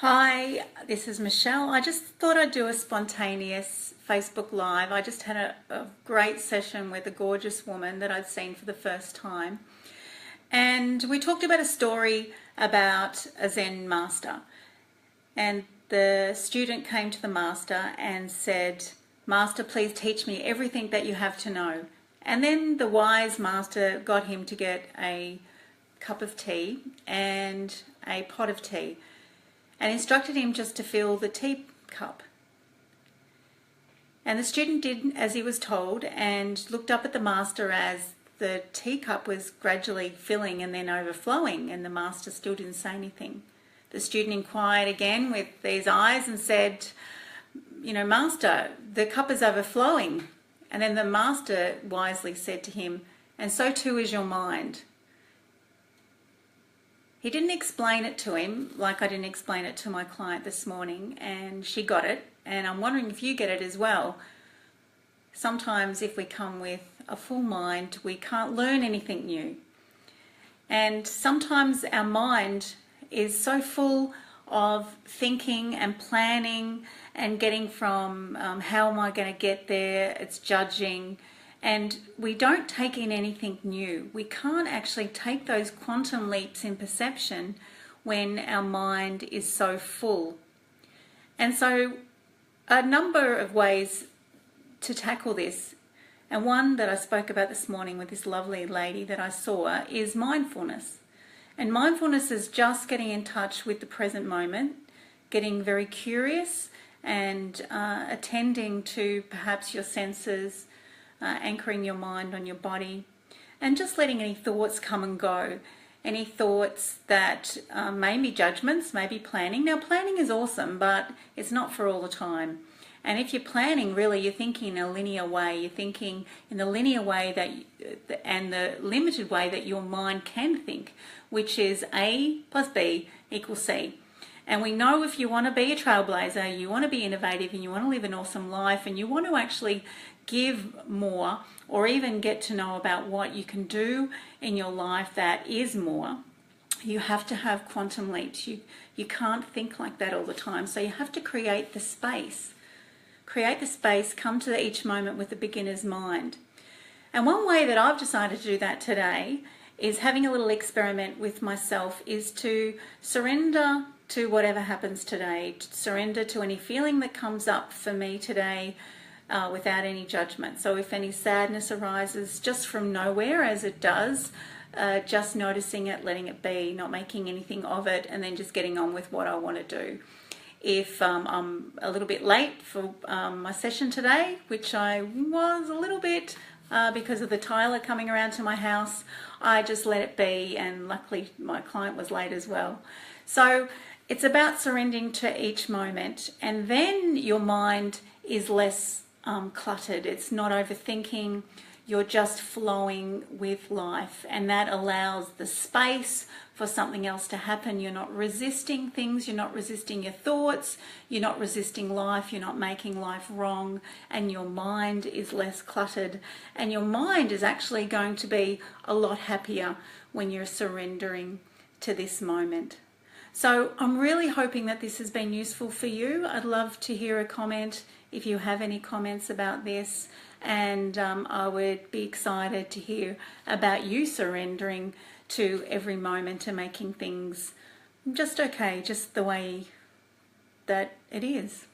Hi, this is Michelle. I just thought I'd do a spontaneous Facebook Live. I just had a great session with a gorgeous woman that I'd seen for the first time. And we talked about a story about a Zen master. And the student came to the master and said, "Master, please teach me everything that you have to know." And then the wise master got him to get a cup of tea and a pot of tea, and instructed him just to fill the teacup. And the student did as he was told and looked up at the master as the teacup was gradually filling and then overflowing, and the master still didn't say anything. The student inquired again with these eyes and said, "Master, the cup is overflowing." And then the master wisely said to him, "And so too is your mind." He didn't explain it to him like I didn't explain it to my client this morning, and she got it, and I'm wondering if you get it as well. Sometimes if we come with a full mind, we can't learn anything new. And sometimes our mind is so full of thinking and planning and getting from how am I going to get there, it's judging, and we don't take in anything new. We can't actually take those quantum leaps in perception when our mind is so full. And so a number of ways to tackle this, and one that I spoke about this morning with this lovely lady that I saw, is mindfulness. And mindfulness is just getting in touch with the present moment, getting very curious and attending to perhaps your senses, anchoring your mind on your body, and just letting any thoughts come and go. Any thoughts that may be judgments, may be planning. Now, planning is awesome, but it's not for all the time. And if you're planning, really, you're thinking in a linear way. You're thinking in the linear way and the limited way that your mind can think, which is A plus B equals C. And we know if you want to be a trailblazer, you want to be innovative, and you want to live an awesome life, and you want to actually give more, or even get to know about what you can do in your life that is more, you have to have quantum leaps. You can't think like that all the time. So you have to create the space. Create the space, come to each moment with a beginner's mind. And one way that I've decided to do that today is having a little experiment with myself, is to surrender to whatever happens today, to surrender to any feeling that comes up for me today without any judgment. So if any sadness arises just from nowhere, as it does, just noticing it, letting it be, not making anything of it, and then just getting on with what I want to do. If I'm a little bit late for my session today, which I was a little bit because of the tiler coming around to my house, I just let it be, and luckily my client was late as well. So it's about surrendering to each moment, and then your mind is less cluttered. It's not overthinking. You're just flowing with life, and that allows the space for something else to happen. You're not resisting things, you're not resisting your thoughts, you're not resisting life, you're not making life wrong, and your mind is less cluttered, and your mind is actually going to be a lot happier when you're surrendering to this moment. So I'm really hoping that this has been useful for you. I'd love to hear a comment if you have any comments about this, and I would be excited to hear about you surrendering to every moment and making things just okay, just the way that it is.